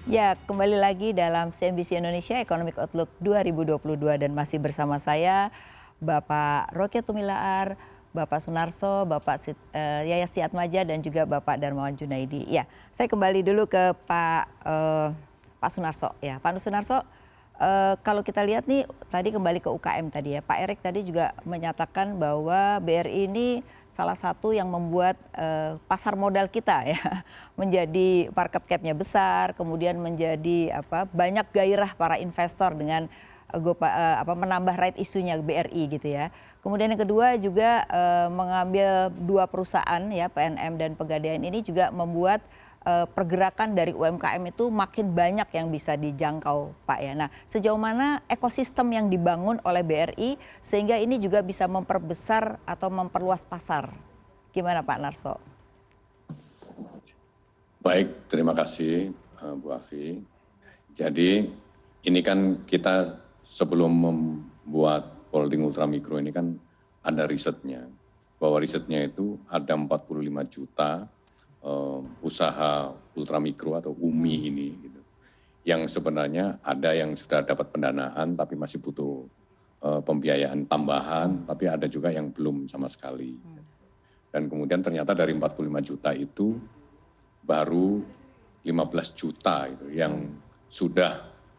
Ya, kembali lagi dalam CNBC Indonesia Economic Outlook 2022 dan masih bersama saya Bapak Roky Tumilaar, Bapak Sunarso, Yayas Siatmaja dan juga Bapak Darmawan Junaidi. Ya, saya kembali dulu ke Pak Sunarso. Ya, Pak Sunarso, kalau kita lihat nih tadi kembali ke UKM tadi ya, Pak Erik tadi juga menyatakan bahwa BRI ini salah satu yang membuat pasar modal kita ya menjadi market cap-nya besar, kemudian menjadi banyak gairah para investor dengan menambah right isunya BRI gitu ya. Kemudian yang kedua juga mengambil dua perusahaan ya PNM dan Pegadaian ini juga membuat pergerakan dari UMKM itu makin banyak yang bisa dijangkau Pak ya. Nah, sejauh mana ekosistem yang dibangun oleh BRI sehingga ini juga bisa memperbesar atau memperluas pasar? Gimana Pak Narso? Baik, terima kasih Bu Afi. Jadi ini kan kita sebelum membuat holding ultramikro ini kan ada risetnya. Bahwa risetnya itu ada 45 juta usaha ultramikro atau UMI ini gitu. Yang sebenarnya ada yang sudah dapat pendanaan tapi masih butuh pembiayaan tambahan, tapi ada juga yang belum sama sekali. Dan kemudian ternyata dari 45 juta itu baru 15 juta itu yang sudah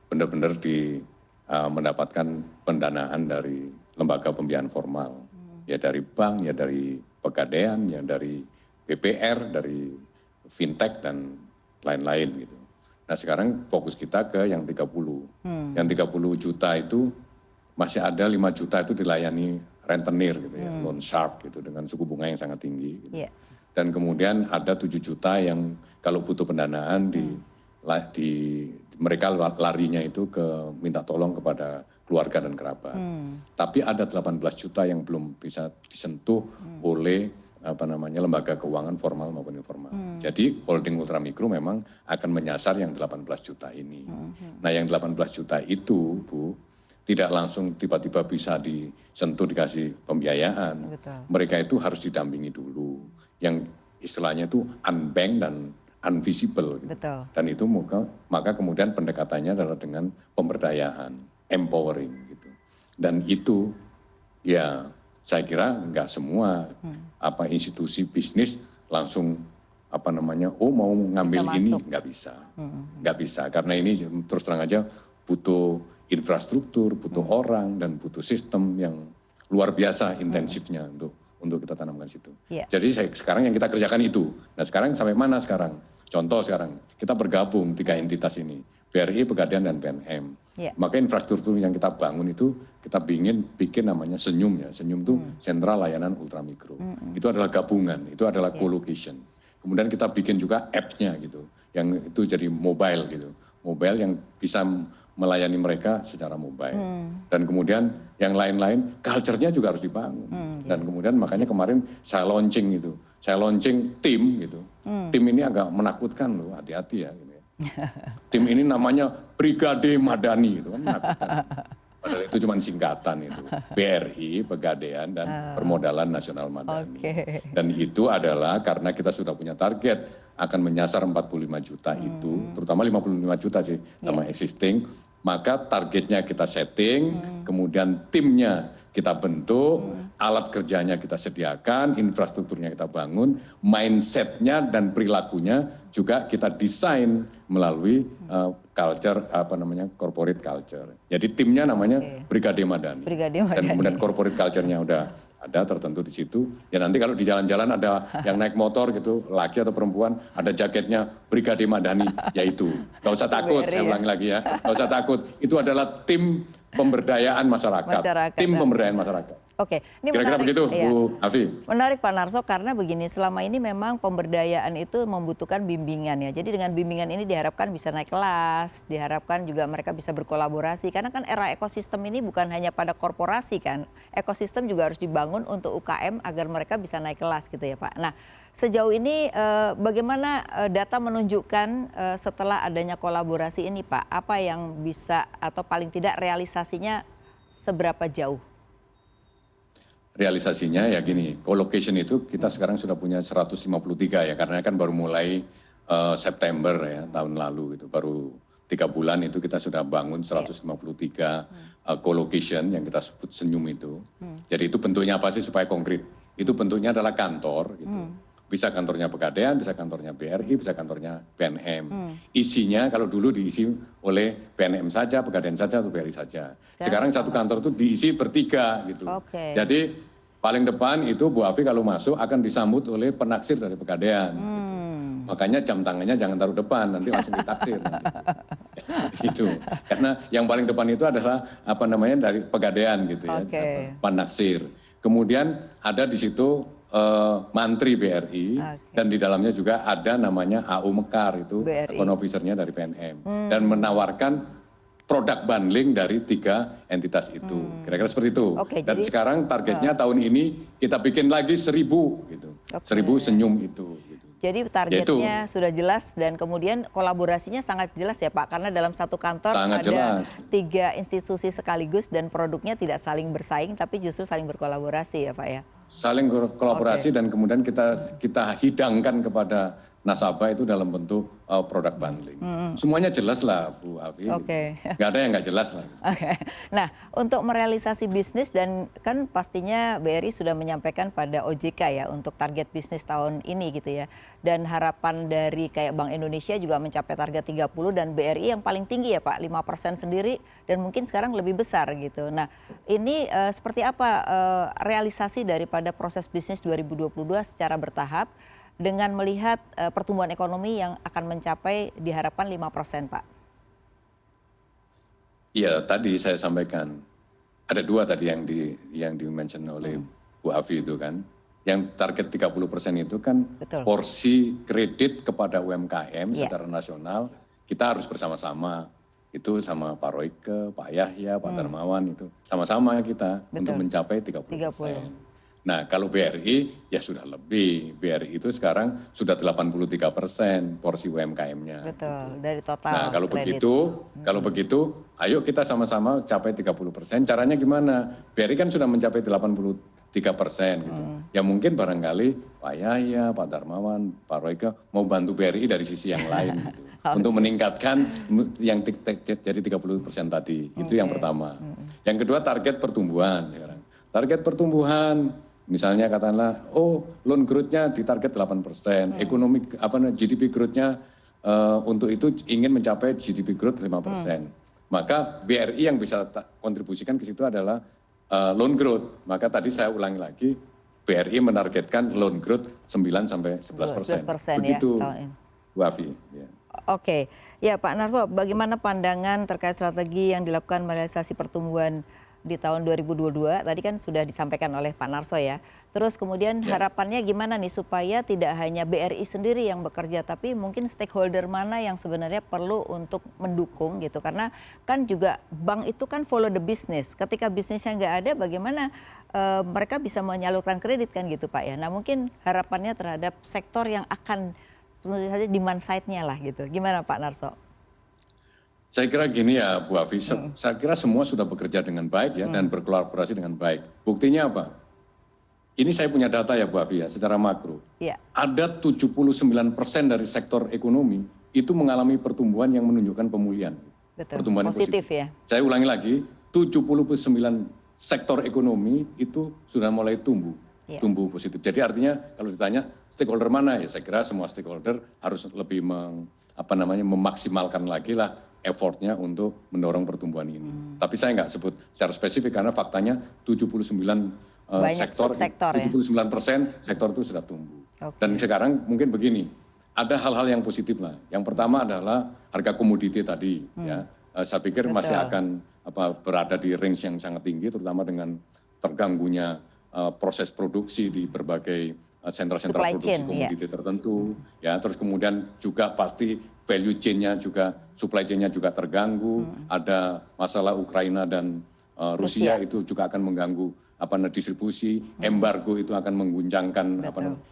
benar-benar mendapatkan pendanaan dari lembaga pembiayaan formal. Ya dari bank, ya dari Pegadaian, ya dari BPR, dari fintech dan lain-lain gitu. Nah sekarang fokus kita ke yang 30. Yang 30 juta itu masih ada 5 juta itu dilayani rentenir gitu ya, loan shark gitu dengan suku bunga yang sangat tinggi. Gitu. Yeah. Dan kemudian ada 7 juta yang kalau butuh pendanaan mereka larinya itu ke minta tolong kepada keluarga dan kerabat. Tapi ada 18 juta yang belum bisa disentuh oleh lembaga keuangan formal maupun informal. Jadi holding ultramikro memang akan menyasar yang 18 juta ini. Nah yang 18 juta itu Bu, tidak langsung tiba-tiba bisa disentuh dikasih pembiayaan. Betul. Mereka itu harus didampingi dulu. Yang istilahnya itu unbanked dan unvisible. Gitu. Betul. Dan itu maka kemudian pendekatannya adalah dengan pemberdayaan, empowering gitu. Dan itu ya saya kira nggak semua institusi bisnis langsung mau ngambil ini nggak bisa karena ini terus terang aja butuh infrastruktur, butuh orang dan butuh sistem yang luar biasa intensifnya untuk kita tanamkan situ. Yeah. Jadi sekarang yang kita kerjakan itu. Nah sekarang sampai mana sekarang? Contoh sekarang kita bergabung 3 entitas ini, BRI, Pegadaian dan PNM. Yeah. Maka infrastruktur yang kita bangun itu kita bikin namanya Senyum ya. Senyum itu Sentra Layanan Ultramikro. Itu adalah gabungan, itu adalah co-location. Kemudian kita bikin juga apps-nya gitu, yang itu jadi mobile gitu. Mobile yang bisa melayani mereka secara mobile. Dan kemudian yang lain-lain, culture-nya juga harus dibangun. Dan kemudian makanya kemarin saya launching tim gitu. Tim ini agak menakutkan loh, hati-hati ya. Gitu ya. Tim ini namanya Brigade Madani gitu kan menakutkan. Padahal itu cuma singkatan itu. BRI, Pegadaian, dan Permodalan Nasional Madani. Okay. Dan itu adalah karena kita sudah punya target akan menyasar 45 juta itu, terutama 55 juta sih sama existing. Maka targetnya kita setting, kemudian timnya kita bentuk, alat kerjanya kita sediakan, infrastrukturnya kita bangun, mindsetnya dan perilakunya juga kita desain melalui corporate culture. Jadi timnya namanya Brigade Madani. Dan kemudian corporate culture-nya udah ada tertentu di situ. Ya nanti kalau di jalan-jalan ada yang naik motor gitu, laki atau perempuan, ada jaketnya Brigade Madani, yaitu. Gak usah takut, saya ulangi lagi ya. Gak usah takut, itu adalah tim pemberdayaan masyarakat. Tim pemberdayaan masyarakat. Oke, ini kira-kira begitu, ya. Bu Afi. Menarik Pak Narso karena begini, selama ini memang pemberdayaan itu membutuhkan bimbingan ya. Jadi dengan bimbingan ini diharapkan bisa naik kelas, diharapkan juga mereka bisa berkolaborasi. Karena kan era ekosistem ini bukan hanya pada korporasi kan, ekosistem juga harus dibangun untuk UKM agar mereka bisa naik kelas gitu ya Pak. Nah sejauh ini bagaimana data menunjukkan setelah adanya kolaborasi ini Pak, apa yang bisa atau paling tidak realisasinya seberapa jauh? Realisasinya ya gini, co-location itu kita sekarang sudah punya 153 ya, karena kan baru mulai September ya tahun lalu itu baru 3 bulan itu kita sudah bangun 153 co-location yang kita sebut senyum itu. Jadi itu bentuknya apa sih supaya konkret? Itu bentuknya adalah kantor gitu. Bisa kantornya Pegadaian, bisa kantornya BRI, bisa kantornya PNM. Isinya kalau dulu diisi oleh PNM saja, Pegadaian saja atau BRI saja. Sekarang satu kantor itu diisi bertiga gitu. Jadi paling depan itu Bu Afi kalau masuk akan disambut oleh penaksir dari Pegadaian. Gitu. Makanya jam tangannya jangan taruh depan, nanti langsung ditaksir. Gitu. Karena yang paling depan itu adalah apa namanya dari Pegadaian gitu ya, penaksir. Kemudian ada di situ mantri BRI dan di dalamnya juga ada namanya AU Mekar itu account officer-nya dari PNM dan menawarkan produk bundling dari 3 entitas itu. Kira-kira seperti itu. Dan jadi, sekarang targetnya tahun ini kita bikin lagi 1000 gitu. 1000 senyum itu. Gitu. Jadi targetnya sudah jelas dan kemudian kolaborasinya sangat jelas ya Pak. Karena dalam satu kantor ada 3 institusi sekaligus dan produknya tidak saling bersaing tapi justru saling berkolaborasi ya Pak ya. Saling kolaborasi dan kemudian kita hidangkan kepada nasabah itu dalam bentuk produk bundling. Semuanya jelas lah Bu Afi. Nggak ada yang nggak jelas lah. Nah untuk merealisasi bisnis dan kan pastinya BRI sudah menyampaikan pada OJK ya untuk target bisnis tahun ini gitu ya. Dan harapan dari kayak Bank Indonesia juga mencapai target 30 dan BRI yang paling tinggi ya Pak 5% sendiri dan mungkin sekarang lebih besar gitu. Nah ini seperti apa realisasi daripada proses bisnis 2022 secara bertahap dengan melihat pertumbuhan ekonomi yang akan mencapai diharapkan 5% Pak? Iya tadi saya sampaikan ada 2 tadi yang di-mention oleh Bu Afi itu kan. Yang target 30% itu kan porsi kredit kepada UMKM secara nasional kita harus bersama-sama. Itu sama Pak Royke, Pak Yahya, Pak Darmawan itu sama-sama kita untuk mencapai 30%. Nah kalau BRI ya sudah lebih, BRI itu sekarang sudah 83% porsi UMKM-nya. Betul, dari total. Nah kalau begitu, ayo kita sama-sama capai 30%. Caranya gimana? BRI kan sudah mencapai 83% gitu. Ya mungkin barangkali Pak Yahya, Pak Darmawan, Pak Royke mau bantu BRI dari sisi yang lain gitu. Untuk meningkatkan yang jadi 30% tadi. Itu yang pertama. Yang kedua target pertumbuhan. Target pertumbuhan misalnya katakanlah, loan growth-nya di target 8%, ekonomi GDP growth-nya untuk itu ingin mencapai GDP growth 5%. Maka BRI yang bisa kontribusikan ke situ adalah loan growth. Maka tadi saya ulangi lagi, BRI menargetkan loan growth 9 sampai 11%. Begitu, Bu Afi. Ya. Oke, ya Pak Narso, bagaimana pandangan terkait strategi yang dilakukan merealisasi pertumbuhan di tahun 2022 tadi kan sudah disampaikan oleh Pak Narso ya. Terus kemudian harapannya gimana nih supaya tidak hanya BRI sendiri yang bekerja tapi mungkin stakeholder mana yang sebenarnya perlu untuk mendukung gitu. Karena kan juga bank itu kan follow the business. Ketika bisnisnya nggak ada bagaimana mereka bisa menyalurkan kredit kan gitu Pak ya. Nah mungkin harapannya terhadap sektor yang akan tentu saja demand side-nya lah gitu. Gimana Pak Narso? Saya kira gini ya Bu Afi, saya kira semua sudah bekerja dengan baik ya dan berkolaborasi dengan baik. Buktinya apa? Ini saya punya data ya Bu Afi ya, secara makro. Ada 79% dari sektor ekonomi itu mengalami pertumbuhan yang menunjukkan pemulihan. Pertumbuhan positif ya. Saya ulangi lagi, 79 sektor ekonomi itu sudah mulai tumbuh tumbuh positif. Jadi artinya kalau ditanya stakeholder mana ya saya kira semua stakeholder harus lebih memaksimalkan lagi lah effortnya untuk mendorong pertumbuhan ini. Tapi saya nggak sebut secara spesifik karena faktanya 79 sektor, 79% sektor itu sudah tumbuh. Dan sekarang mungkin begini, ada hal-hal yang positif lah. Yang pertama adalah harga komoditi tadi ya. Saya pikir masih akan berada di range yang sangat tinggi terutama dengan terganggunya proses produksi di berbagai sentra-sentra produksi komoditi tertentu ya, terus kemudian juga pasti value chain-nya juga supply chain-nya juga terganggu, ada masalah Ukraina dan Rusia itu juga akan mengganggu distribusi, embargo itu akan mengguncangkan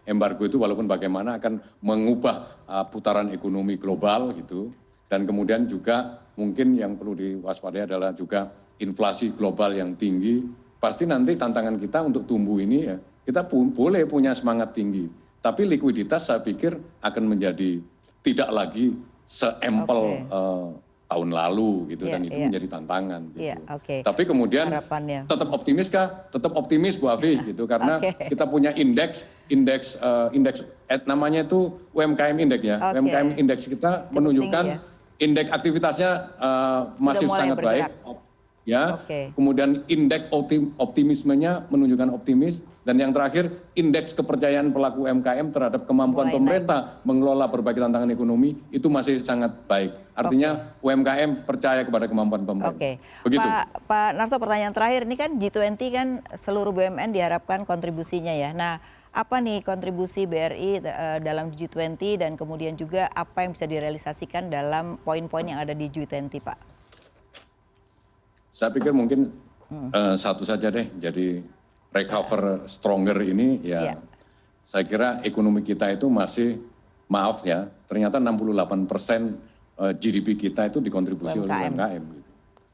embargo itu walaupun bagaimana akan mengubah putaran ekonomi global gitu. Dan kemudian juga mungkin yang perlu diwaspadai adalah juga inflasi global yang tinggi. Pasti nanti tantangan kita untuk tumbuh ini ya, kita boleh punya semangat tinggi. Tapi likuiditas saya pikir akan menjadi tidak lagi seempel Oke. tahun lalu gitu, dan itu Iya. menjadi tantangan gitu. Iya, oke. Tapi kemudian Harapannya. tetap optimis kah? Tetap optimis Bu Afi gitu, karena Oke. kita punya indeks namanya itu UMKM Index ya. Oke. UMKM Index kita Cukup menunjukkan tinggi ya. indeks aktivitasnya masih mulai sangat bergerak. baik. Ya, Oke. kemudian indeks optimismenya menunjukkan optimis, dan yang terakhir indeks kepercayaan pelaku UMKM terhadap kemampuan Mulai pemerintah mengelola berbagai tantangan ekonomi itu masih sangat baik. Artinya UMKM percaya kepada kemampuan pemerintah. Oke, Begitu. Pak Narso, pertanyaan terakhir, ini kan G20 kan seluruh BUMN diharapkan kontribusinya ya. Nah, apa nih kontribusi BRI dalam G20, dan kemudian juga apa yang bisa direalisasikan dalam poin-poin yang ada di G20, Pak? Saya pikir mungkin satu saja deh, jadi recover stronger ini ya. Iya. Saya kira ekonomi kita itu masih, maaf ya, ternyata 68% GDP kita itu dikontribusi oleh UMKM. Gitu.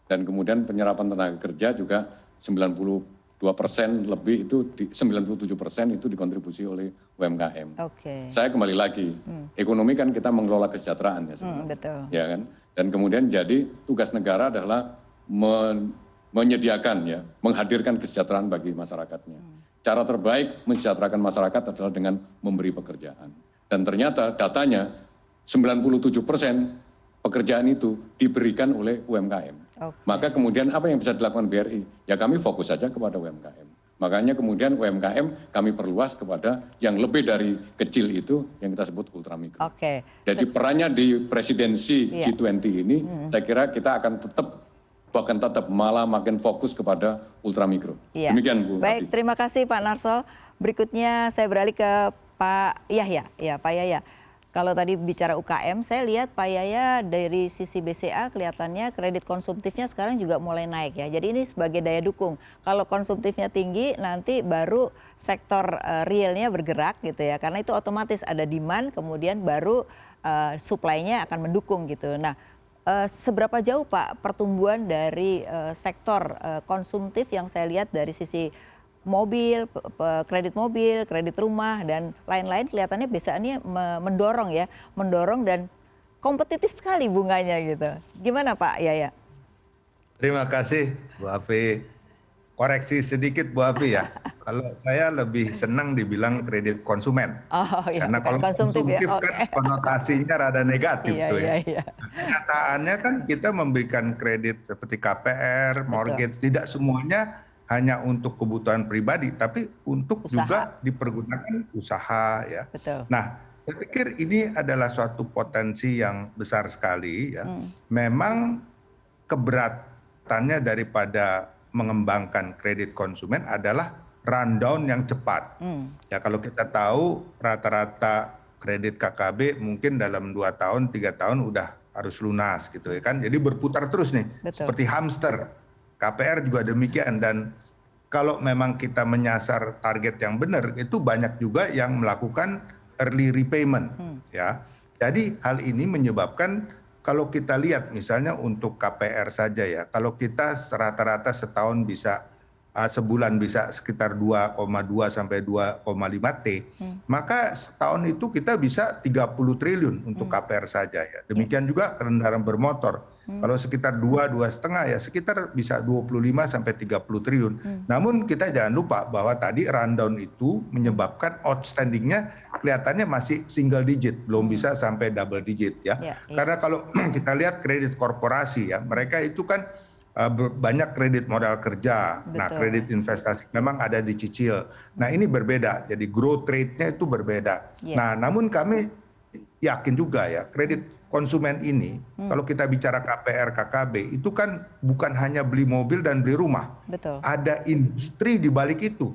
Dan kemudian penyerapan tenaga kerja juga 92% lebih itu, 97% itu dikontribusi oleh UMKM. Oke. Saya kembali lagi, ekonomi kan kita mengelola kesejahteraan ya sebenarnya. Betul. Ya kan? Dan kemudian jadi tugas negara adalah menyediakan ya, menghadirkan kesejahteraan bagi masyarakatnya. Cara terbaik mensejahterakan masyarakat adalah dengan memberi pekerjaan. Dan ternyata datanya 97% pekerjaan itu diberikan oleh UMKM. Oke. Maka kemudian apa yang bisa dilakukan BRI? Ya kami fokus saja kepada UMKM. Makanya kemudian UMKM kami perluas kepada yang lebih dari kecil itu yang kita sebut ultramikro. Oke. Jadi perannya di presidensi Iya. G20 ini, saya kira kita akan tetap malah makin fokus kepada ultramikro. Iya. Demikian Bu. Baik, Afi. terima kasih Pak Narso. Berikutnya saya beralih ke Pak Yahya. Ya, Pak Yahya. Kalau tadi bicara UKM, saya lihat Pak Yahya dari sisi BCA kelihatannya kredit konsumtifnya sekarang juga mulai naik ya. Jadi ini sebagai daya dukung. Kalau konsumtifnya tinggi, nanti baru sektor realnya bergerak gitu ya. Karena itu otomatis ada demand, kemudian baru supply-nya akan mendukung gitu. Nah, seberapa jauh Pak pertumbuhan dari sektor konsumtif yang saya lihat dari sisi mobil, kredit rumah, dan lain-lain kelihatannya biasanya mendorong dan kompetitif sekali bunganya gitu. Gimana Pak Yaya? Terima kasih Bu Afi. Koreksi sedikit Bu Afi ya. Kalau saya lebih senang dibilang kredit konsumen. Oh iya, Karena kalau konsumtif ya. konsumtif kan konotasinya rada negatif tuh ya. Iya. Kenyataannya kan kita memberikan kredit seperti KPR, mortgage, tidak semuanya hanya untuk kebutuhan pribadi, tapi untuk Usaha. juga dipergunakan usaha ya. Betul. Nah, saya pikir ini adalah suatu potensi yang besar sekali ya. Memang keberatannya daripada mengembangkan kredit konsumen adalah rundown yang cepat. Ya kalau kita tahu rata-rata kredit KKB mungkin dalam 2 tahun, 3 tahun udah harus lunas gitu ya kan. Jadi berputar terus nih, Betul. seperti hamster. KPR juga demikian, dan kalau memang kita menyasar target yang benar, itu banyak juga yang melakukan early repayment ya. Jadi hal ini menyebabkan kalau kita lihat misalnya untuk KPR saja ya, kalau kita rata-rata setahun bisa sebulan bisa sekitar 2,2 sampai 2,5 T, maka setahun itu kita bisa 30 triliun untuk KPR saja ya. Demikian juga kendaraan bermotor. Kalau sekitar 2,5 ya sekitar bisa 25 sampai 30 triliun. Namun kita jangan lupa bahwa tadi rundown itu menyebabkan outstandingnya kelihatannya masih single digit, belum bisa sampai double digit ya. Karena kalau kita lihat kredit korporasi ya, mereka itu kan banyak kredit modal kerja. Betul. Nah, kredit investasi memang ada dicicil. Nah, ini berbeda. Jadi growth rate-nya itu berbeda. Nah, namun kami yakin juga ya, kredit konsumen ini kalau kita bicara KPR, KKB itu kan bukan hanya beli mobil dan beli rumah. Betul. Ada industri di balik itu.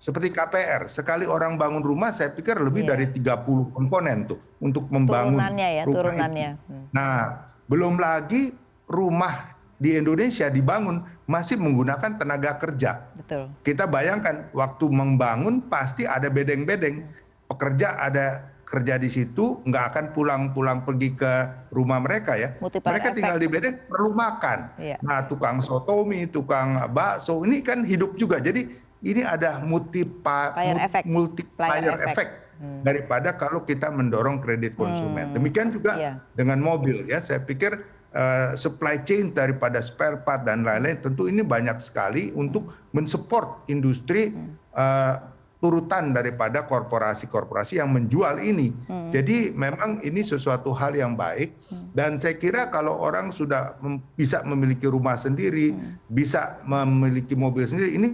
Seperti KPR, sekali orang bangun rumah saya pikir lebih dari 30 komponen tuh untuk membangun turunannya. Nah, belum lagi rumah di Indonesia dibangun masih menggunakan tenaga kerja. Betul. Kita bayangkan waktu membangun pasti ada bedeng-bedeng. Pekerja ada kerja di situ, nggak akan pulang-pulang pergi ke rumah mereka ya. Mereka tinggal di bedeng perlu makan. Nah, tukang sotomi, tukang bakso ini kan hidup juga. Jadi ini ada multiplier effect daripada kalau kita mendorong kredit konsumen. Demikian juga Iya. dengan mobil ya. Saya pikir supply chain daripada spare part dan lain-lain tentu ini banyak sekali untuk mensupport industri turutan daripada korporasi-korporasi yang menjual ini. Jadi memang ini sesuatu hal yang baik dan saya kira kalau orang sudah bisa memiliki rumah sendiri, bisa memiliki mobil sendiri, ini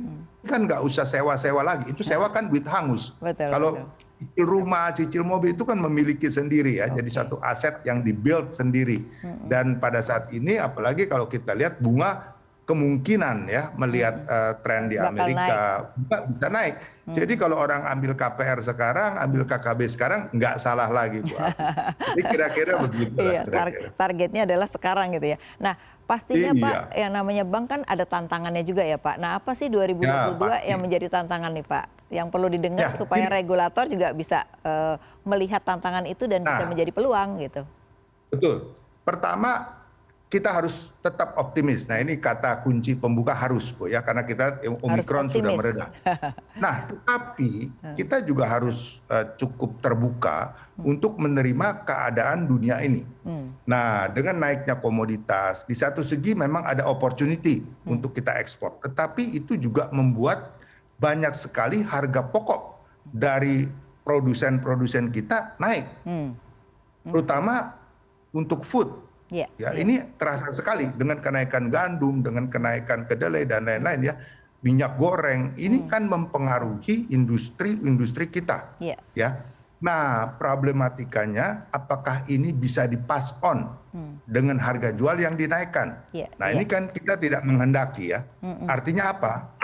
kan nggak usah sewa-sewa lagi. Itu sewa kan duit hangus. Betul, Kalau betul. cicil rumah, cicil mobil itu kan memiliki sendiri ya. Jadi satu aset yang di-build sendiri. Dan pada saat ini apalagi kalau kita lihat bunga kemungkinan ya melihat tren di Bakal Amerika bunga bisa naik. Jadi kalau orang ambil KPR sekarang, ambil KKB sekarang nggak salah lagi Bu Afi. Jadi kira-kira begitu lah. Iya, kira-kira. targetnya adalah sekarang gitu ya. Nah, pastinya Iya. Pak, yang namanya bank kan ada tantangannya juga ya Pak. Nah, apa sih 2022 pasti. yang menjadi tantangan nih Pak? Yang perlu didengar Ya, supaya ini- regulator juga bisa melihat tantangan itu dan bisa Nah. menjadi peluang gitu. Betul. Pertama, kita harus tetap optimis. Nah, ini kata kunci pembuka harus, Bu, ya, karena kita Omikron sudah optimis. mereda. Nah, tetapi kita juga harus cukup terbuka untuk menerima keadaan dunia ini. Nah, dengan naiknya komoditas, di satu segi memang ada opportunity untuk kita ekspor. Tetapi itu juga membuat banyak sekali harga pokok dari produsen-produsen kita naik. Terutama untuk food. Iya. Ya, ini terasa sekali dengan kenaikan gandum, dengan kenaikan kedelai dan lain-lain ya. Minyak goreng ini kan mempengaruhi industri kita. Iya. Ya. Nah, problematikanya apakah ini bisa di-pass on dengan harga jual yang dinaikkan. Iya, Nah, iya. ini kan kita tidak menghendaki ya. Artinya apa?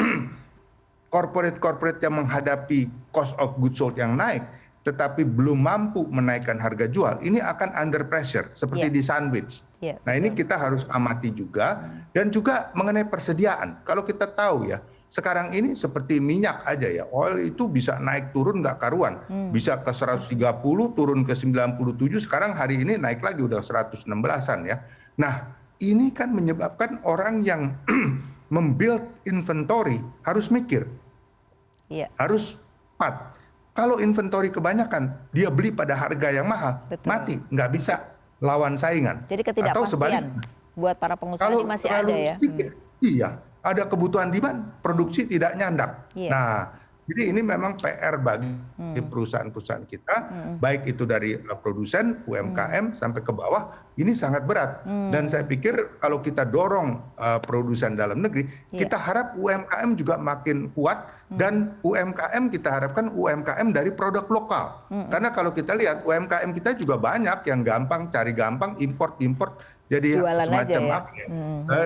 Corporate-corporate yang menghadapi cost of goods sold yang naik tetapi belum mampu menaikkan harga jual, ini akan under pressure seperti Iya. di sandwich. Iya, Nah, ini kita harus amati juga dan juga mengenai persediaan. Kalau kita tahu ya, sekarang ini seperti minyak aja ya, oil itu bisa naik turun nggak karuan, bisa ke 130 turun ke 97, sekarang hari ini naik lagi udah 116-an ya. Nah, ini kan menyebabkan orang yang membuild inventory harus mikir, Iya. harus cepat. Kalau inventory kebanyakan, dia beli pada harga yang mahal, Betul. mati, nggak bisa lawan saingan. Jadi Atau sebaliknya. ketidakpastian buat para pengusaha Kalau ini masih terlalu ada ya. sedikit, iya, ada kebutuhan demand, produksi tidak nyandak. Iya. Nah, jadi ini memang PR bagi perusahaan-perusahaan kita, baik itu dari produsen, UMKM sampai ke bawah, ini sangat berat. Dan saya pikir kalau kita dorong produsen dalam negeri, Iya. kita harap UMKM juga makin kuat dan UMKM kita harapkan UMKM dari produk lokal. Karena kalau kita lihat UMKM kita juga banyak yang gampang cari gampang import jadi Jualan semacam aja ya. apa ya?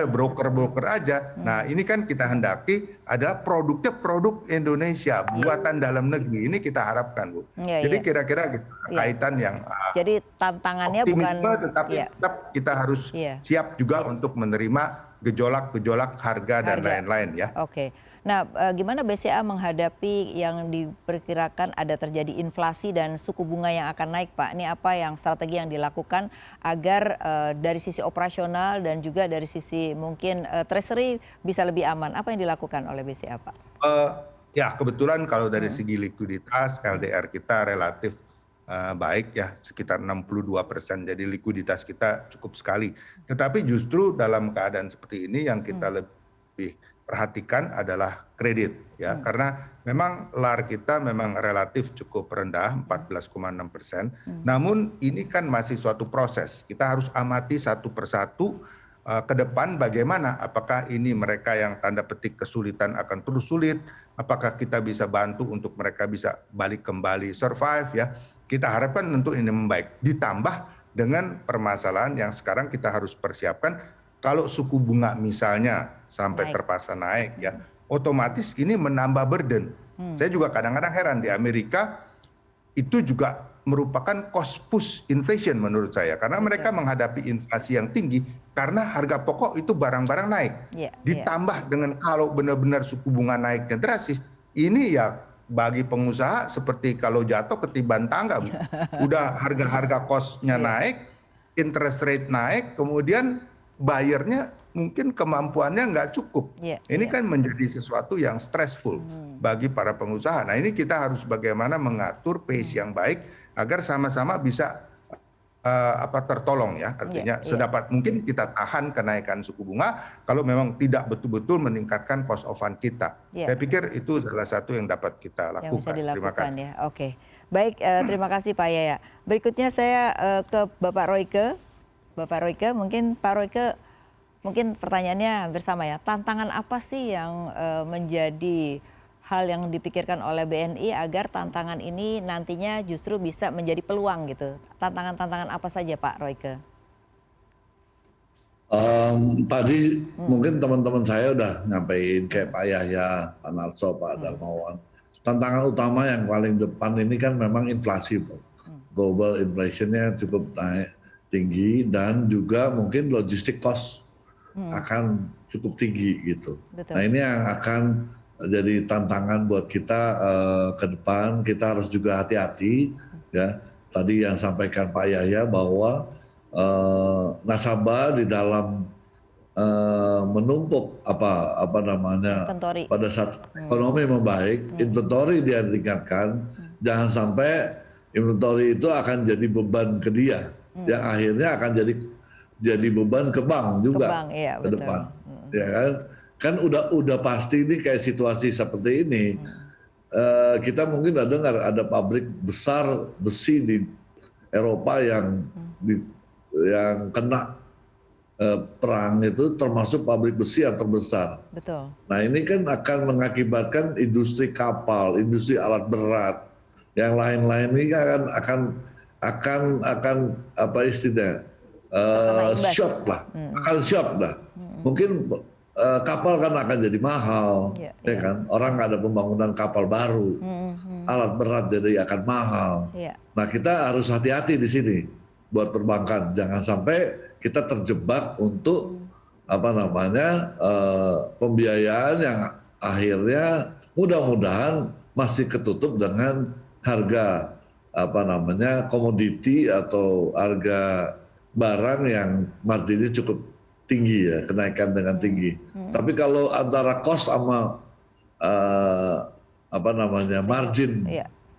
Broker-broker aja. Nah, ini kan kita hendaki adalah produknya produk Indonesia, buatan dalam negeri. Ini kita harapkan, Bu. Iya, Jadi iya. kira-kira gitu, kaitan yang Jadi tantangannya bukan optimisme, tetapi iya. tetap kita harus Iya. siap juga untuk menerima gejolak-gejolak harga dan Harga. lain-lain ya. Oke. Nah, gimana BCA menghadapi yang diperkirakan ada terjadi inflasi dan suku bunga yang akan naik, Pak? Ini apa yang strategi yang dilakukan agar dari sisi operasional dan juga dari sisi mungkin treasury bisa lebih aman? Apa yang dilakukan oleh BCA, Pak? Ya, kebetulan kalau dari segi likuiditas LDR kita relatif baik ya, sekitar 62%. Jadi likuiditas kita cukup sekali. Tetapi justru dalam keadaan seperti ini yang kita lebih perhatikan adalah kredit ya, karena memang LAR kita memang relatif cukup rendah 14,6%. Namun ini kan masih suatu proses. Kita harus amati satu persatu ke depan bagaimana, apakah ini mereka yang tanda petik kesulitan akan terus sulit, apakah kita bisa bantu untuk mereka bisa balik kembali survive ya. Kita harapkan tentu ini membaik. Ditambah dengan permasalahan yang sekarang kita harus persiapkan, kalau suku bunga misalnya sampai Naik. terpaksa naik ya, otomatis ini menambah burden. Saya juga kadang-kadang heran di Amerika itu juga merupakan cost push inflation menurut saya, karena mereka menghadapi inflasi yang tinggi karena harga pokok itu barang-barang naik. Iya, Ditambah dengan kalau benar-benar suku bunga naiknya drastis, ini ya bagi pengusaha seperti kalau jatuh ketiban tangga, Bu. Udah harga-harga cost-nya naik, interest rate naik, kemudian bayarnya mungkin kemampuannya nggak cukup. Iya, Ini iya. kan menjadi sesuatu yang stressful. bagi para pengusaha. Nah ini kita harus bagaimana mengatur pace yang baik agar sama-sama bisa tertolong ya. Artinya sedapat mungkin kita tahan kenaikan suku bunga kalau memang tidak betul-betul meningkatkan cost of fund kita. Saya pikir itu adalah satu yang dapat kita lakukan. Yang bisa Terima dilakukan kasih. ya. Oke. Baik, terima kasih Pak Yaya. Berikutnya saya ke Bapak Royke. Bapak Royke, mungkin Pak Royke, mungkin pertanyaannya bersama ya. Tantangan apa sih yang menjadi hal yang dipikirkan oleh BNI agar tantangan ini nantinya justru bisa menjadi peluang gitu? Tantangan-tantangan apa saja Pak Royke? Tadi mungkin teman-teman saya udah nyampein kayak Pak Yahya, Pak Narso, Pak Darmawan. Tantangan utama yang paling depan ini kan memang inflasi, Pak. Global inflation-nya cukup naik tinggi dan juga mungkin logistik cost akan cukup tinggi gitu. Betul. Nah ini yang akan jadi tantangan buat kita ke depan. Kita harus juga hati-hati ya. Tadi yang sampaikan Pak Yahya bahwa nasabah di dalam menumpuk apa namanya Inventory. pada saat ekonomi membaik, inventory dia tingkatkan, jangan sampai inventory itu akan jadi beban ke dia, yang akhirnya akan jadi beban ke bank juga Ke bank, iya, ke betul. depan, ya kan udah pasti ini kayak situasi seperti ini. Kita mungkin udah dengar ada pabrik besar besi di Eropa yang kena perang itu, termasuk pabrik besi yang terbesar. Betul. Nah ini kan akan mengakibatkan industri kapal, industri alat berat, yang lain-lain ini akan apa istilahnya shock lah, akan shock lah. Mungkin kapal kan akan jadi mahal, ya kan? Orang ada pembangunan kapal baru, alat berat jadi akan mahal. Nah kita harus hati-hati di sini buat perbankan, jangan sampai kita terjebak untuk pembiayaan yang akhirnya mudah-mudahan masih ketutup dengan harga komoditi atau harga barang yang marginnya cukup tinggi ya, kenaikan dengan tinggi. Tapi kalau antara cost sama margin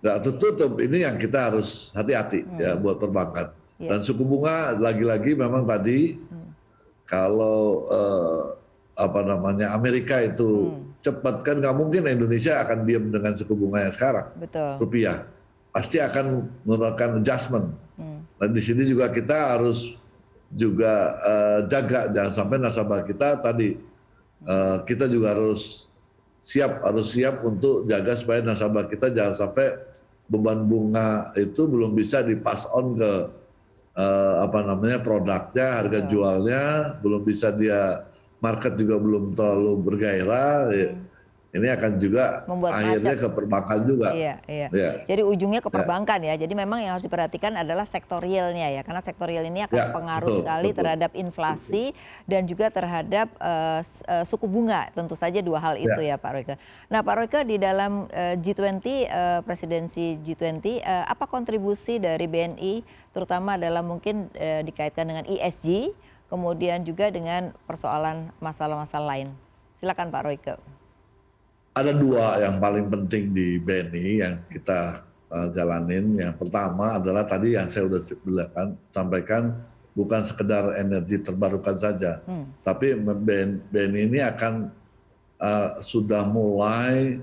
nggak tertutup, ini yang kita harus hati-hati ya buat perbankan. Dan suku bunga lagi-lagi memang tadi kalau Amerika itu cepat, kan nggak mungkin Indonesia akan diam dengan suku bunga yang sekarang. Betul. Rupiah pasti akan melakukan adjustment. Dan di sini juga kita harus juga jaga jangan sampai nasabah kita tadi kita juga harus siap untuk jaga supaya nasabah kita jangan sampai beban bunga itu belum bisa dipass on ke produknya, harga jualnya belum bisa, dia market juga belum terlalu bergairah. Ini akan juga membuat akhirnya macet ke perbankan juga. Iya. Jadi ujungnya ke perbankan ya. Jadi memang yang harus diperhatikan adalah sektorialnya ya, karena sektorial ini akan pengaruh sekali terhadap inflasi dan juga terhadap suku bunga. Tentu saja dua hal itu ya Pak Royke. Nah Pak Royke, di dalam G20, presidensi G20, apa kontribusi dari BNI terutama dalam mungkin dikaitkan dengan ESG, kemudian juga dengan persoalan masalah-masalah lain? Silakan Pak Royke. Ada dua yang paling penting di BNI yang kita jalanin. Yang pertama adalah tadi yang saya sudah sampaikan, bukan sekedar energi terbarukan saja, tapi BNI ini akan sudah mulai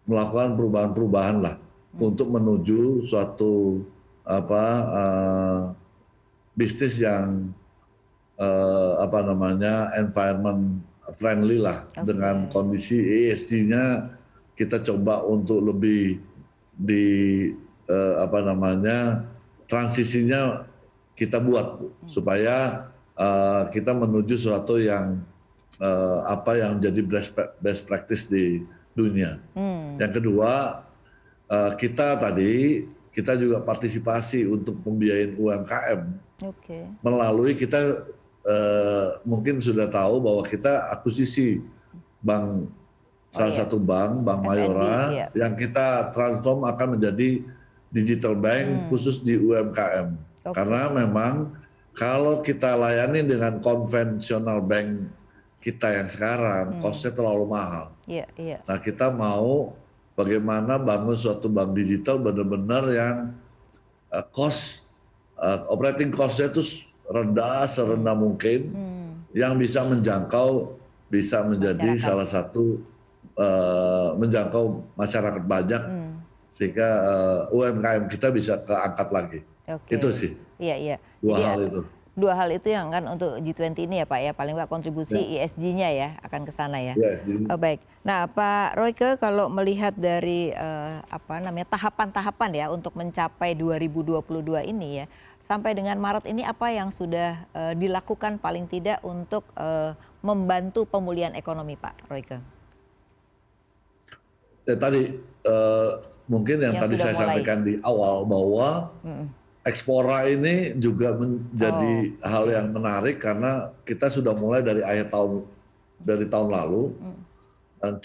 melakukan perubahan-perubahan lah untuk menuju suatu bisnis yang environment friendly lah, dengan kondisi ESG-nya kita coba untuk lebih transisinya kita buat supaya kita menuju suatu yang yang jadi best practice di dunia. Yang kedua, kita juga partisipasi untuk pembiayaan UMKM melalui kita mungkin sudah tahu bahwa kita akuisisi salah satu bank Mayora, yang kita transform akan menjadi digital bank khusus di UMKM. Karena memang kalau kita layani dengan konvensional bank kita yang sekarang cost-nya terlalu mahal. Iya, iya. Nah, kita mau bagaimana bangun suatu bank digital benar-benar yang operating cost-nya itu rendah, serendah mungkin, yang bisa menjangkau, bisa menjadi Masyarakat. salah satu menjangkau masyarakat banyak, sehingga UMKM kita bisa keangkat lagi. Oke. Itu sih, Iya, iya. dua Jadi hal itu. dua hal itu yang kan untuk G20 ini ya Pak ya, paling nggak kontribusi Ya. ESG-nya ya akan ke sana ya. Yes, jadi- Oh, baik. Nah, Pak Royke, kalau melihat dari tahapan-tahapan ya untuk mencapai 2022 ini ya, sampai dengan Maret ini apa yang sudah dilakukan paling tidak untuk membantu pemulihan ekonomi, Pak Royke? Ya, tadi mungkin yang tadi sudah saya mulai. sampaikan di awal bahwa Explora ini juga menjadi hal yang menarik karena kita sudah mulai dari tahun lalu dan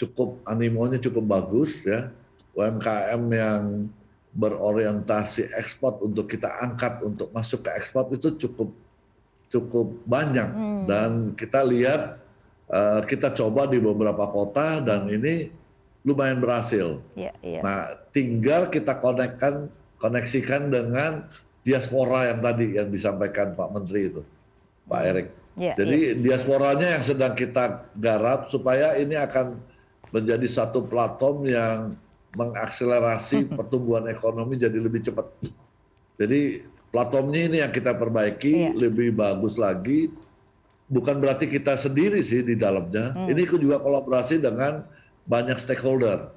animonya cukup bagus ya. UMKM yang berorientasi ekspor untuk kita angkat untuk masuk ke ekspor itu cukup banyak dan kita lihat kita coba di beberapa kota dan ini lumayan berhasil. Iya, iya. Nah, tinggal kita koneksikan dengan diaspora yang tadi yang disampaikan Pak Menteri itu, Pak Erik. Ya, Jadi diasporanya yang sedang kita garap supaya ini akan menjadi satu platform yang mengakselerasi pertumbuhan ekonomi jadi lebih cepat. Jadi platformnya ini yang kita perbaiki lebih bagus lagi. Bukan berarti kita sendiri sih di dalamnya. Ini juga kolaborasi dengan banyak stakeholder,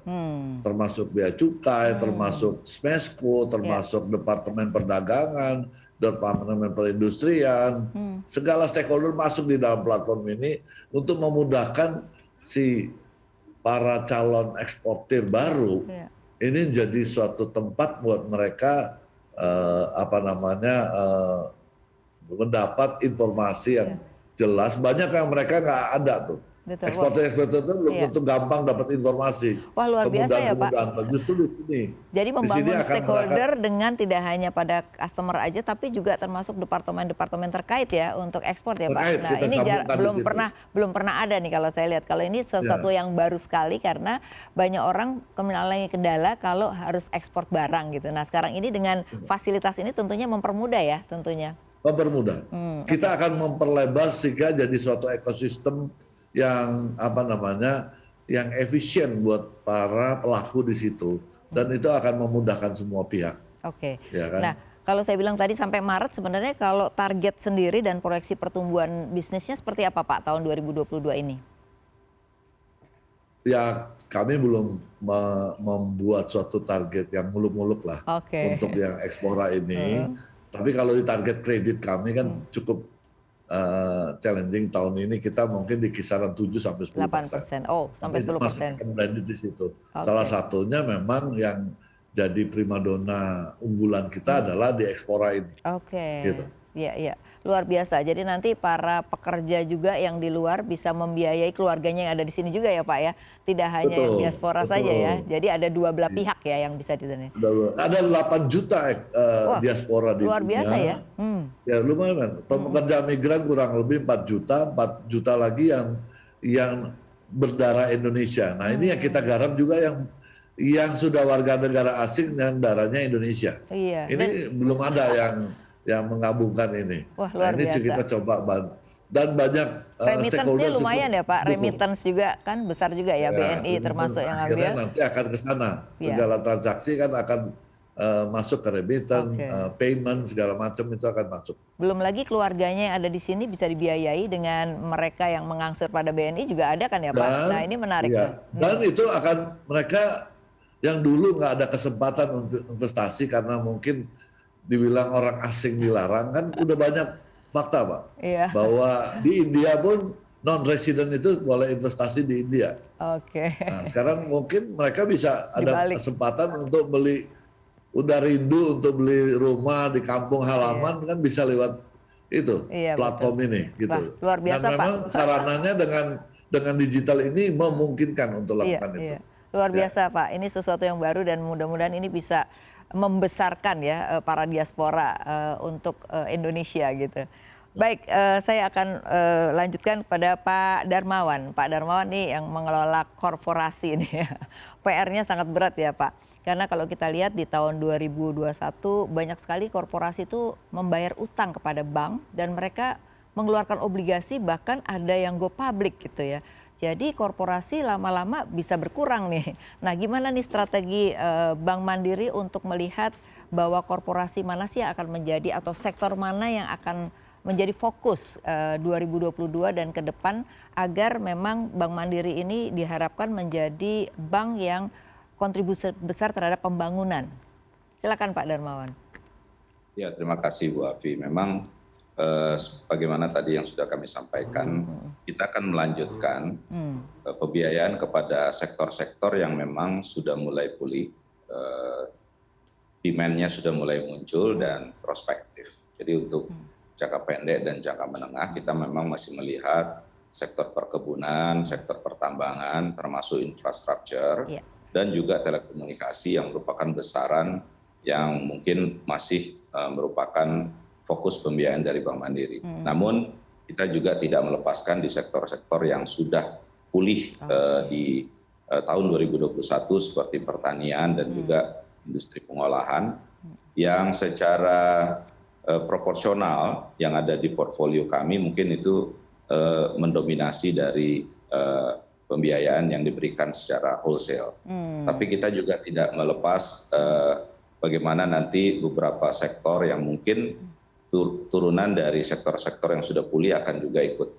termasuk bea cukai, termasuk Smesco, termasuk Departemen Perdagangan, Departemen Perindustrian, segala stakeholder masuk di dalam platform ini untuk memudahkan si para calon eksportir baru ini jadi suatu tempat buat mereka mendapat informasi yang jelas. Banyak yang mereka nggak ada tuh. Eksportir itu belum tentu gampang dapat informasi. Wah, luar biasa ya Pak. Justru di sini. Jadi membangun Di sini akan stakeholder dengan tidak hanya pada customer aja, tapi juga termasuk departemen-departemen terkait ya untuk ekspor ya Pak. Terkait, Nah kita ini sambungkan belum pernah ada nih kalau saya lihat. Kalau ini sesuatu yang baru sekali karena banyak orang mengalami kendala kalau harus ekspor barang gitu. Nah sekarang ini dengan fasilitas ini tentunya mempermudah ya tentunya. Mempermudah. Kita akan memperlebar sehingga jadi suatu ekosistem yang yang efisien buat para pelaku di situ dan itu akan memudahkan semua pihak. Oke. Ya kan? Nah, kalau saya bilang tadi sampai Maret sebenarnya kalau target sendiri dan proyeksi pertumbuhan bisnisnya seperti apa Pak tahun 2022 ini? Ya, kami belum membuat suatu target yang muluk-muluk lah untuk yang Explora ini. Tapi kalau di target kredit kami kan cukup challenging tahun ini, kita mungkin di kisaran 7-10%. 8%. Oh, sampai 10%. Blended di situ. Salah satunya memang yang jadi primadona unggulan kita adalah di Explora ini. Oke. Gitu. Iya, iya. Luar biasa. Jadi nanti para pekerja juga yang di luar bisa membiayai keluarganya yang ada di sini juga ya Pak ya. Tidak hanya yang diaspora saja ya. Jadi ada dua belah pihak ya yang bisa ditanya. Ada 8 juta diaspora di dunia. Luar biasa ya. Ya lumayan. Pekerja migran kurang lebih 4 juta lagi yang berdarah Indonesia. Nah ini yang kita garap juga yang sudah warga negara asing dan darahnya Indonesia. Iya. Ini belum ada yang mengabungkan ini. Wah, luar biasa. Kita coba dan banyak remittance-nya lumayan ya Pak. Remittance juga kan besar juga ya, BNI termasuk yang ambil. Nanti akan ke sana. Segala transaksi kan akan masuk ke remittance, payment segala macam itu akan masuk. Belum lagi keluarganya yang ada di sini bisa dibiayai dengan mereka yang mengangsur pada BNI juga ada kan ya Pak. Nah ini menarik. Ya, dan itu akan mereka yang dulu nggak ada kesempatan untuk investasi karena mungkin dibilang orang asing dilarang, kan udah banyak fakta Pak. Iya. Bahwa di India pun non-resident itu boleh investasi di India. Oke. Nah, sekarang mungkin mereka bisa ada kesempatan untuk beli, udah rindu untuk beli rumah di kampung halaman kan bisa lewat itu platform ini gitu. Wah, luar biasa Dan memang Pak. sarananya dengan digital ini memungkinkan untuk lakukan itu. Luar biasa Pak. Ini sesuatu yang baru dan mudah-mudahan ini bisa membesarkan ya para diaspora untuk Indonesia gitu. Baik, saya akan lanjutkan kepada Pak Darmawan. Pak Darmawan nih yang mengelola korporasi ini ya. PR-nya sangat berat ya Pak. Karena kalau kita lihat di tahun 2021 banyak sekali korporasi itu membayar utang kepada bank dan mereka mengeluarkan obligasi, bahkan ada yang go public gitu ya. Jadi korporasi lama-lama bisa berkurang nih. Nah, gimana nih strategi Bank Mandiri untuk melihat bahwa korporasi mana sih yang akan menjadi atau sektor mana yang akan menjadi fokus 2022 dan ke depan agar memang Bank Mandiri ini diharapkan menjadi bank yang kontribusi besar terhadap pembangunan. Silakan Pak Darmawan. Ya, terima kasih Bu Afi. Memang bagaimana tadi yang sudah kami sampaikan, kita akan melanjutkan pembiayaan kepada sektor-sektor yang memang sudah mulai pulih, demand-nya sudah mulai muncul dan prospektif. Jadi untuk jangka pendek dan jangka menengah kita memang masih melihat sektor perkebunan, sektor pertambangan, termasuk infrastruktur, dan juga telekomunikasi yang merupakan besaran yang mungkin masih merupakan fokus pembiayaan dari Bank Mandiri. Namun kita juga tidak melepaskan di sektor-sektor yang sudah pulih di tahun 2021 seperti pertanian dan juga industri pengolahan yang secara proporsional yang ada di portfolio kami mungkin itu mendominasi dari pembiayaan yang diberikan secara wholesale. Tapi kita juga tidak melepas bagaimana nanti beberapa sektor yang mungkin turunan dari sektor-sektor yang sudah pulih akan juga ikut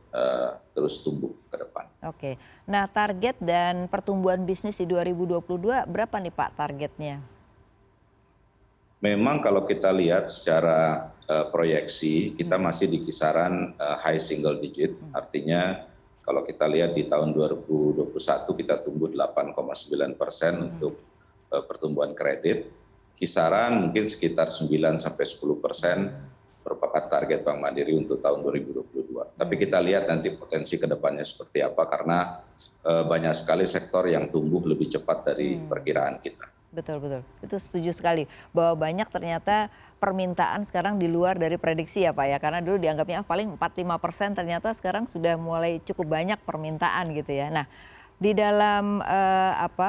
terus tumbuh ke depan. Oke, nah target dan pertumbuhan bisnis di 2022 berapa nih Pak targetnya? Memang kalau kita lihat secara proyeksi kita masih di kisaran high single digit, artinya kalau kita lihat di tahun 2021 kita tumbuh 8,9% untuk pertumbuhan kredit, kisaran mungkin sekitar 9-10% merupakan target Bank Mandiri untuk tahun 2022. Tapi kita lihat nanti potensi ke depannya seperti apa karena banyak sekali sektor yang tumbuh lebih cepat dari perkiraan kita. Betul, betul. Itu setuju sekali bahwa banyak ternyata permintaan sekarang di luar dari prediksi ya Pak ya. Karena dulu dianggapnya paling 4-5%, ternyata sekarang sudah mulai cukup banyak permintaan gitu ya. Nah, di dalam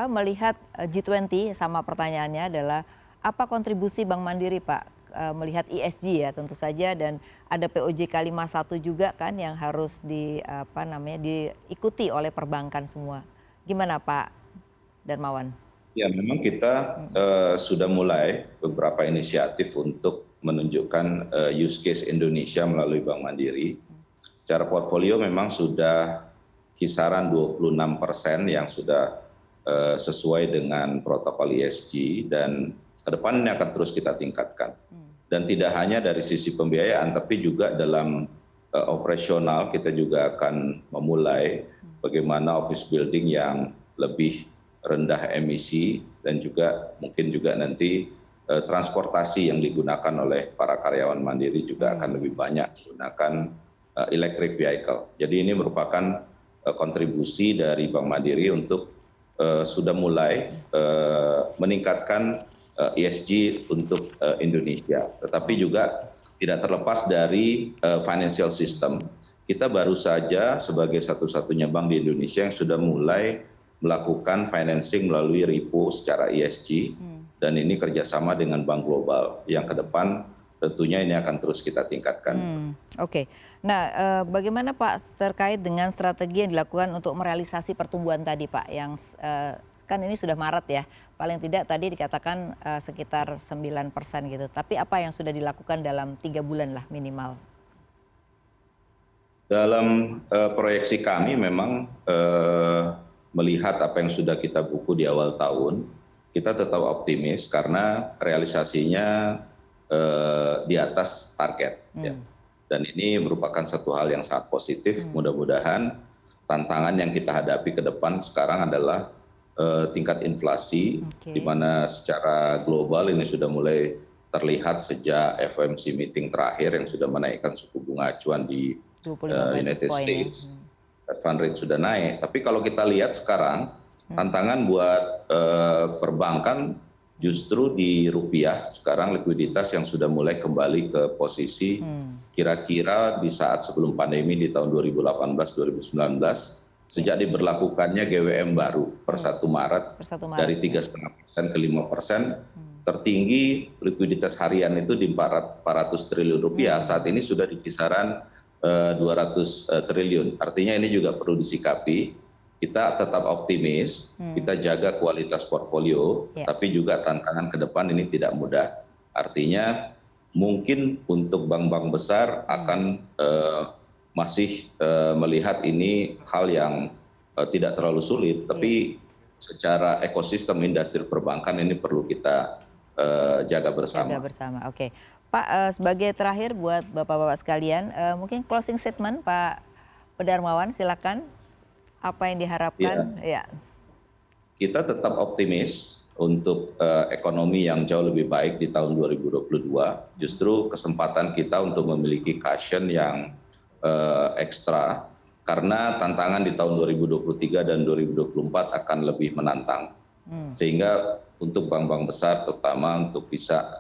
melihat G20 sama pertanyaannya adalah apa kontribusi Bank Mandiri Pak melihat ESG ya tentu saja, dan ada POJK 51 juga kan yang harus diikuti oleh perbankan semua. Gimana Pak Darmawan? Ya, memang kita sudah mulai beberapa inisiatif untuk menunjukkan use case Indonesia melalui Bank Mandiri. Secara portfolio memang sudah kisaran 26% yang sudah sesuai dengan protokol ESG dan ke depan ini akan terus kita tingkatkan. Dan tidak hanya dari sisi pembiayaan, tapi juga dalam operasional kita juga akan memulai bagaimana office building yang lebih rendah emisi dan juga mungkin juga nanti transportasi yang digunakan oleh para karyawan Mandiri juga akan lebih banyak menggunakan electric vehicle. Jadi ini merupakan kontribusi dari Bank Mandiri untuk sudah mulai meningkatkan ESG untuk Indonesia. Tetapi juga tidak terlepas dari financial system. Kita baru saja sebagai satu-satunya bank di Indonesia yang sudah mulai melakukan financing melalui repo secara ESG dan ini kerjasama dengan bank global yang ke depan tentunya ini akan terus kita tingkatkan. Oke. Nah, bagaimana Pak terkait dengan strategi yang dilakukan untuk merealisasi pertumbuhan tadi Pak yang kan ini sudah Maret ya, paling tidak tadi dikatakan sekitar 9% gitu. Tapi apa yang sudah dilakukan dalam 3 bulan lah minimal? Dalam proyeksi kami memang melihat apa yang sudah kita buku di awal tahun, kita tetap optimis karena realisasinya di atas target. Ya. Dan ini merupakan satu hal yang sangat positif. Mudah-mudahan tantangan yang kita hadapi ke depan sekarang adalah tingkat inflasi, di mana secara global ini sudah mulai terlihat sejak FOMC meeting terakhir yang sudah menaikkan suku bunga acuan di United States. Fund rate sudah naik, tapi kalau kita lihat sekarang tantangan buat perbankan Justru di rupiah sekarang likuiditas yang sudah mulai kembali ke posisi kira-kira di saat sebelum pandemi di tahun 2018-2019 sejak diberlakukannya GWM baru per 1 Maret dari 3,5% ke 5%, tertinggi likuiditas harian itu di 400 triliun rupiah, saat ini sudah di kisaran 200 triliun. Artinya ini juga perlu disikapi. Kita tetap optimis, kita jaga kualitas portfolio, tapi juga tantangan ke depan ini tidak mudah. Artinya mungkin untuk bank-bank besar akan masih melihat ini hal yang tidak terlalu sulit, tapi secara ekosistem industri perbankan ini perlu kita jaga bersama. Jaga bersama, oke. Pak, sebagai terakhir buat Bapak-Bapak sekalian, mungkin closing statement Pak Darmawan, silakan. Apa yang diharapkan? Ya. Kita tetap optimis untuk ekonomi yang jauh lebih baik di tahun 2022. Justru kesempatan kita untuk memiliki cushion yang ekstra karena tantangan di tahun 2023 dan 2024 akan lebih menantang. Sehingga untuk bank-bank besar terutama untuk bisa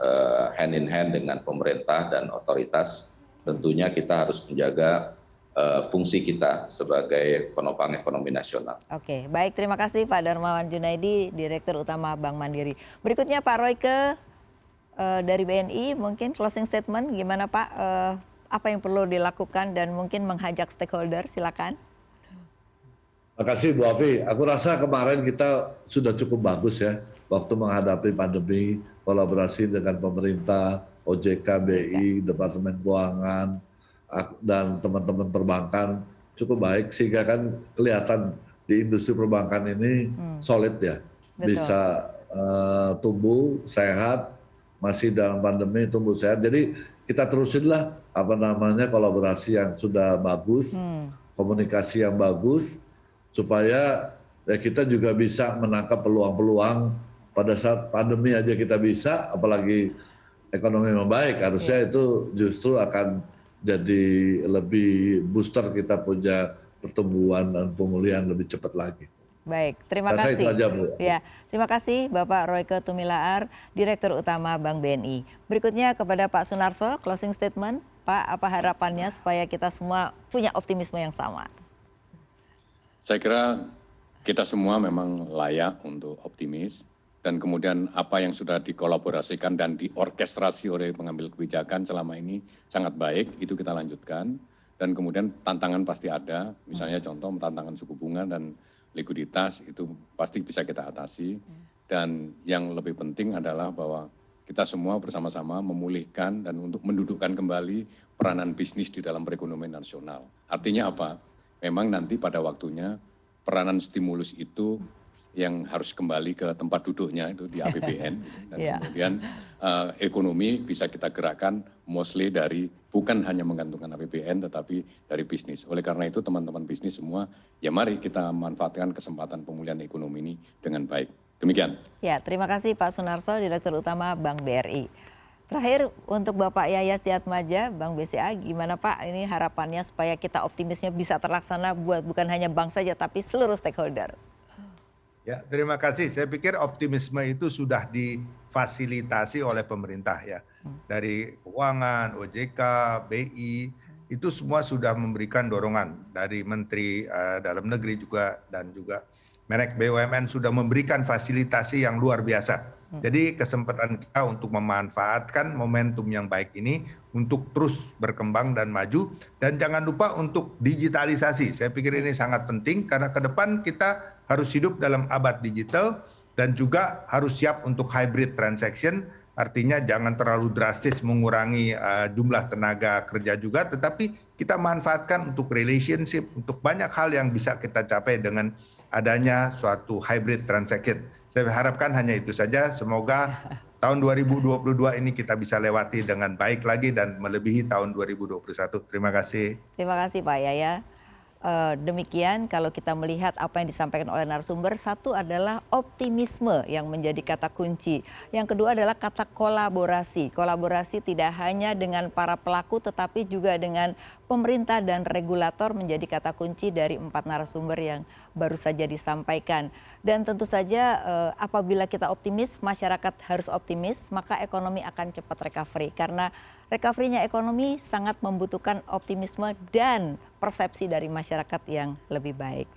hand in hand dengan pemerintah dan otoritas, tentunya kita harus menjaga fungsi kita sebagai penopang ekonomi nasional. Oke, baik, terima kasih Pak Darmawan Junaidi, Direktur Utama Bank Mandiri. Berikutnya Pak Royke dari BNI, mungkin closing statement gimana Pak? Apa yang perlu dilakukan dan mungkin menghajak stakeholder, silakan. Terima kasih Bu Afi. Aku rasa kemarin kita sudah cukup bagus ya waktu menghadapi pandemi, kolaborasi dengan pemerintah, OJK, BI, Departemen Keuangan, dan teman-teman perbankan cukup baik sehingga kan kelihatan di industri perbankan ini solid ya. Betul. Bisa tumbuh sehat, masih dalam pandemi tumbuh sehat. Jadi kita terusinlah kolaborasi yang sudah bagus, komunikasi yang bagus supaya ya kita juga bisa menangkap peluang-peluang pada saat pandemi aja kita bisa, apalagi ekonomi membaik, harusnya itu justru akan jadi lebih booster kita punya pertumbuhan dan pemulihan lebih cepat lagi. Baik, terima kasih. Itu aja, Bu. Ya, terima kasih Bapak Royke Tumilaar, Direktur Utama Bank BNI. Berikutnya kepada Pak Sunarso, closing statement. Pak, apa harapannya supaya kita semua punya optimisme yang sama? Saya kira kita semua memang layak untuk optimis. Dan kemudian apa yang sudah dikolaborasikan dan diorkestrasi oleh pengambil kebijakan selama ini sangat baik, itu kita lanjutkan. Dan kemudian tantangan pasti ada, misalnya contoh tantangan suku bunga dan likuiditas itu pasti bisa kita atasi. Dan yang lebih penting adalah bahwa kita semua bersama-sama memulihkan dan untuk mendudukkan kembali peranan bisnis di dalam perekonomian nasional. Artinya apa? Memang nanti pada waktunya peranan stimulus itu yang harus kembali ke tempat duduknya itu di APBN dan kemudian ekonomi bisa kita gerakkan mostly dari bukan hanya menggantungkan APBN tetapi dari bisnis. Oleh karena itu teman-teman bisnis semua ya mari kita manfaatkan kesempatan pemulihan ekonomi ini dengan baik. Demikian. Ya, terima kasih Pak Sunarso, Direktur Utama Bank BRI. Terakhir untuk Bapak Yaya Setiatmaja, Bank BCA, gimana Pak ini harapannya supaya kita optimisnya bisa terlaksana buat bukan hanya bank saja tapi seluruh stakeholder. Ya, terima kasih. Saya pikir optimisme itu sudah difasilitasi oleh pemerintah ya. Dari keuangan, OJK, BI, itu semua sudah memberikan dorongan. Dari Menteri Dalam Negeri juga dan juga Menek BUMN sudah memberikan fasilitasi yang luar biasa. Jadi kesempatan kita untuk memanfaatkan momentum yang baik ini untuk terus berkembang dan maju. Dan jangan lupa untuk digitalisasi. Saya pikir ini sangat penting karena ke depan kita harus hidup dalam abad digital dan juga harus siap untuk hybrid transaction. Artinya jangan terlalu drastis mengurangi jumlah tenaga kerja juga, tetapi kita manfaatkan untuk relationship, untuk banyak hal yang bisa kita capai dengan adanya suatu hybrid transaction. Saya harapkan hanya itu saja. Semoga tahun 2022 ini kita bisa lewati dengan baik lagi dan melebihi tahun 2021. Terima kasih. Terima kasih Pak Yaya. Demikian kalau kita melihat apa yang disampaikan oleh narasumber, satu adalah optimisme yang menjadi kata kunci. Yang kedua adalah kata kolaborasi. Kolaborasi tidak hanya dengan para pelaku tetapi juga dengan pemerintah dan regulator menjadi kata kunci dari 4 narasumber yang baru saja disampaikan. Dan tentu saja apabila kita optimis, masyarakat harus optimis, maka ekonomi akan cepat recovery. Karena recovery-nya ekonomi sangat membutuhkan optimisme dan persepsi dari masyarakat yang lebih baik.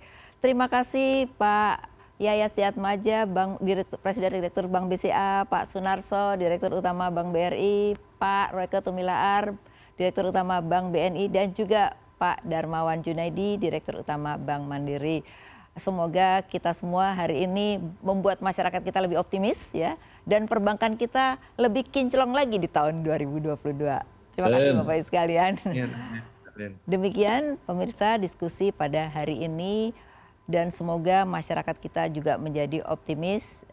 Terima kasih Pak Yaya Stiatmadja, Presiden Direktur Bank BCA, Pak Sunarso, Direktur Utama Bank BRI, Pak Royke Tumilaar, Direktur Utama Bank BNI, dan juga Pak Darmawan Junaidi, Direktur Utama Bank Mandiri. Semoga kita semua hari ini membuat masyarakat kita lebih optimis ya, dan perbankan kita lebih kinclong lagi di tahun 2022. Terima kasih Bapak Ibu sekalian. Demikian pemirsa diskusi pada hari ini, dan semoga masyarakat kita juga menjadi optimis.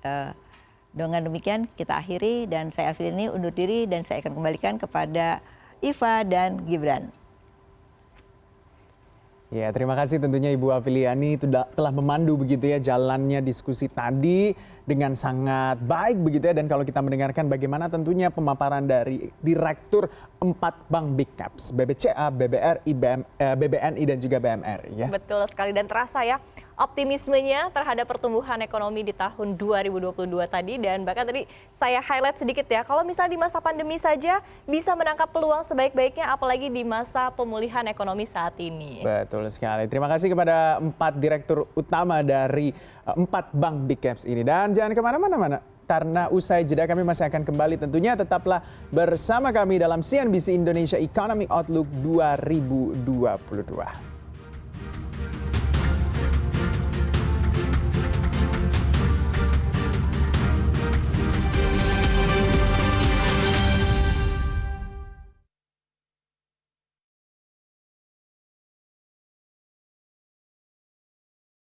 Dengan demikian kita akhiri, dan saya Afilini undur diri, dan saya akan kembalikan kepada Iva dan Gibran. Ya, terima kasih tentunya Ibu Afiliani telah memandu begitu ya jalannya diskusi tadi dengan sangat baik begitu ya. Dan kalau kita mendengarkan bagaimana tentunya pemaparan dari Direktur 4 Bank Big Caps, BBCA, BBRI, BBNI dan juga BMRI ya. Betul sekali, dan terasa ya optimismenya terhadap pertumbuhan ekonomi di tahun 2022 tadi. Dan bahkan tadi saya highlight sedikit ya, kalau misalnya di masa pandemi saja bisa menangkap peluang sebaik-baiknya, apalagi di masa pemulihan ekonomi saat ini. Betul sekali. Terima kasih kepada 4 direktur utama dari 4 Bank Big Caps ini. Dan jangan kemana-mana, karena usai jeda kami masih akan kembali. Tentunya tetaplah bersama kami dalam CNBC Indonesia Economic Outlook 2022.